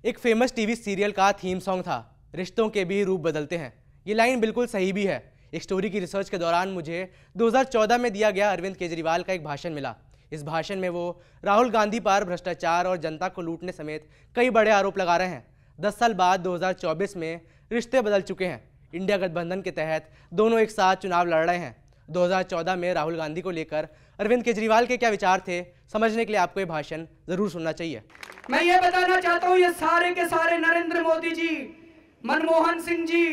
एक famous TV serial का theme song था, रिश्तों के भी रूप बदलते हैं। ये लाइन बिल्कुल सही भी है। एक स्टोरी की रिसर्च के दौरान मुझे 2014 में दिया गया अरविंद केजरीवाल का एक भाषण मिला। इस भाषण में वो राहुल गांधी पर भ्रष्टाचार और जनता को लूटने समेत कई बड़े आरोप लगा रहे हैं। 10 साल बाद 2024 में रिश्ते बदल चुके हैं। इंडिया गठबंधन के तहत दोनों एक साथ चुनाव लड़ रहे हैं। 2014 में राहुल गांधी को लेकर अरविंद केजरीवाल के क्या विचार थे, समझने के लिए आपको ये भाषण जरूर सुनना चाहिए। मैं ये बताना चाहता हूं, ये सारे के सारे नरेंद्र मोदी जी, मनमोहन सिंह जी,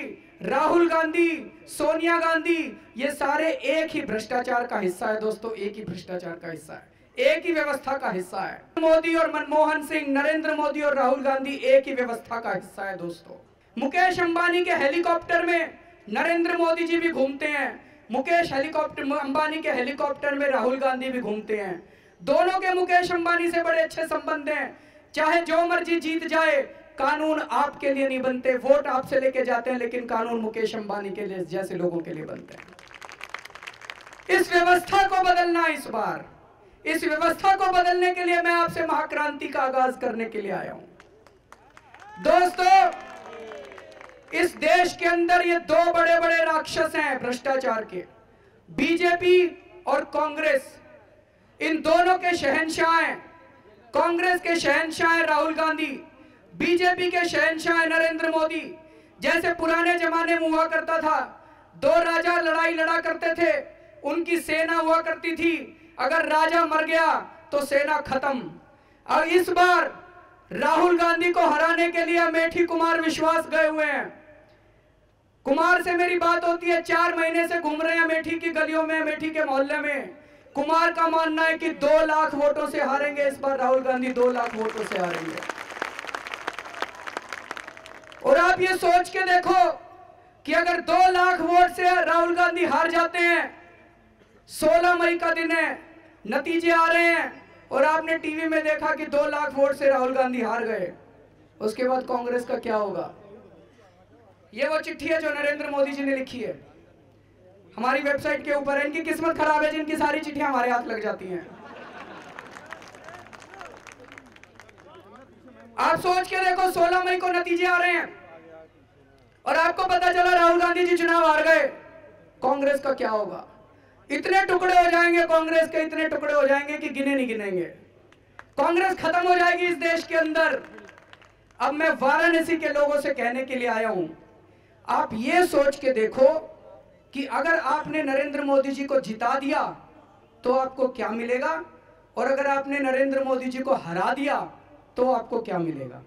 राहुल गांधी, सोनिया गांधी, ये सारे एक ही भ्रष्टाचार का हिस्सा है दोस्तों। एक ही भ्रष्टाचार का हिस्सा है, एक ही व्यवस्था का हिस्सा है। मोदी और मनमोहन सिंह, नरेंद्र मोदी और राहुल गांधी एक ही व्यवस्था का हिस्सा है दोस्तों। मुकेश अंबानी के हेलीकॉप्टर में नरेंद्र मोदी जी भी घूमते हैं, मुकेश अंबानी के हेलीकॉप्टर में राहुल गांधी भी घूमते हैं। दोनों के मुकेश अंबानी से बड़े अच्छे संबंध हैं। चाहे जो मर्जी जीत जाए, कानून आपके लिए नहीं बनते। वोट आपसे लेके जाते हैं, लेकिन कानून मुकेश अंबानी के लिए जैसे लोगों के लिए बनते हैं। इस व्यवस्था को बदलना, इस बार इस व्यवस्था को बदलने के लिए मैं आपसे महाक्रांति का आगाज करने के लिए आया हूं दोस्तों। इस देश के अंदर ये दो बड़े बड़े राक्षस हैं भ्रष्टाचार के, बीजेपी और कांग्रेस। इन दोनों के शहंशाह हैं। कांग्रेस के शहंशाह हैं राहुल गांधी, बीजेपी के शहंशाह हैं नरेंद्र मोदी। जैसे पुराने जमाने में हुआ करता था, दो राजा लड़ाई लड़ा करते थे, उनकी सेना हुआ करती थी। अगर राजा मर गया तो सेना खत्म। और इस बार राहुल गांधी को हराने के लिए अमेठी कुमार विश्वास गए हुए हैं। कुमार से मेरी बात होती है, 4 महीने से घूम रहे हैं अमेठी की गलियों में, अमेठी के मोहल्ले में। कुमार का मानना है कि 2 लाख वोटों से हारेंगे इस बार राहुल गांधी, 2 लाख वोटों से हारेंगे। और आप ये सोच के देखो कि अगर 2 लाख वोट से राहुल गांधी हार जाते हैं, 16 मई का दिन है, नतीजे आ रहे हैं, और आपने टीवी में देखा कि 2 लाख वोट से राहुल गांधी हार गए, उसके बाद कांग्रेस का क्या होगा? ये वो चिट्ठी है जो नरेंद्र मोदी जी ने लिखी है, हमारी वेबसाइट के ऊपर है। इनकी किस्मत खराब है जिनकी सारी चिट्ठियां हमारे हाथ लग जाती हैं। आप सोच के देखो, 16 मई को नतीजे आ रहे हैं और आपको पता चला राहुल गांधी जी चुनाव हार गए, कांग्रेस का क्या होगा? इतने टुकड़े हो जाएंगे कांग्रेस के, इतने टुकड़े हो जाएंगे कि गिने नहीं गिनेंगे। कांग्रेस खत्म हो जाएगी इस देश के अंदर। अब मैं वाराणसी के लोगों से कहने के लिए आया हूं, आप ये सोच के देखो कि अगर आपने नरेंद्र मोदी जी को जिता दिया तो आपको क्या मिलेगा, और अगर आपने नरेंद्र मोदी जी को हरा दिया तो आपको क्या मिलेगा।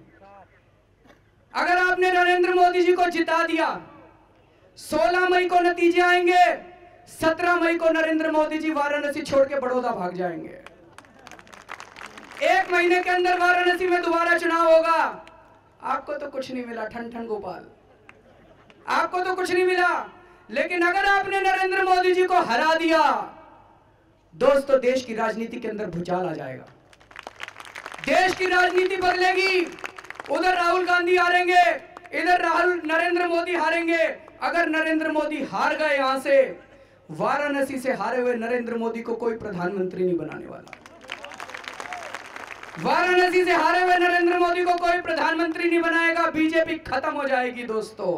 अगर आपने नरेंद्र मोदी जी को जिता दिया, 16 मई को नतीजे आएंगे, 17 मई को नरेंद्र मोदी जी वाराणसी छोड़ के बड़ौदा भाग जाएंगे। 1 महीने के अंदर वाराणसी में दोबारा चुनाव होगा। आपको तो कुछ नहीं मिला, ठन ठन गोपाल, आपको तो कुछ नहीं मिला। लेकिन अगर आपने नरेंद्र मोदी जी को हरा दिया दोस्तों, देश की राजनीति के अंदर भूचाल आ जाएगा, देश की राजनीति बदलेगी। उधर राहुल गांधी हारेंगे, इधर नरेंद्र मोदी हारेंगे। अगर नरेंद्र मोदी हार गए यहां से, वाराणसी से हारे हुए नरेंद्र मोदी को कोई प्रधानमंत्री नहीं बनाने वाला। वाराणसी से हारे हुए नरेंद्र मोदी को कोई प्रधानमंत्री नहीं बनाएगा। बीजेपी खत्म हो जाएगी दोस्तों।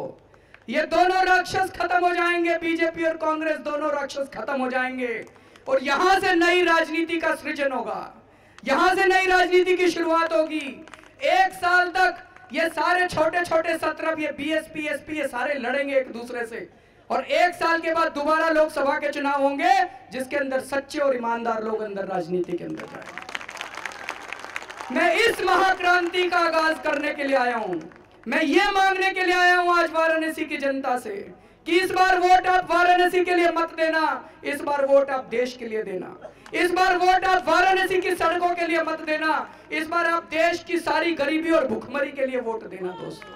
ये दोनों राक्षस खत्म हो जाएंगे, बीजेपी और कांग्रेस दोनों राक्षस खत्म हो जाएंगे, और यहां से नई राजनीति का सृजन होगा, यहां से नई राजनीति की शुरुआत होगी। 1 साल तक ये सारे छोटे छोटे सत्रप, ये बीएसपी एसपी, ये सारे लड़ेंगे एक दूसरे से, और 1 साल के बाद दोबारा लोकसभा के चुनाव होंगे जिसके अंदर सच्चे और ईमानदार लोग अंदर राजनीति के अंदर जाएंगे। मैं इस महाक्रांति का आगाज करने के लिए आया हूं। मैं ये मांगने के लिए आया हूं आज वाराणसी की जनता से कि इस बार वोट आप वाराणसी के लिए मत देना, इस बार वोट आप देश के लिए देना। इस बार वोट आप वाराणसी की सड़कों के लिए मत देना, इस बार आप देश की सारी गरीबी और भुखमरी के लिए वोट देना दोस्तों।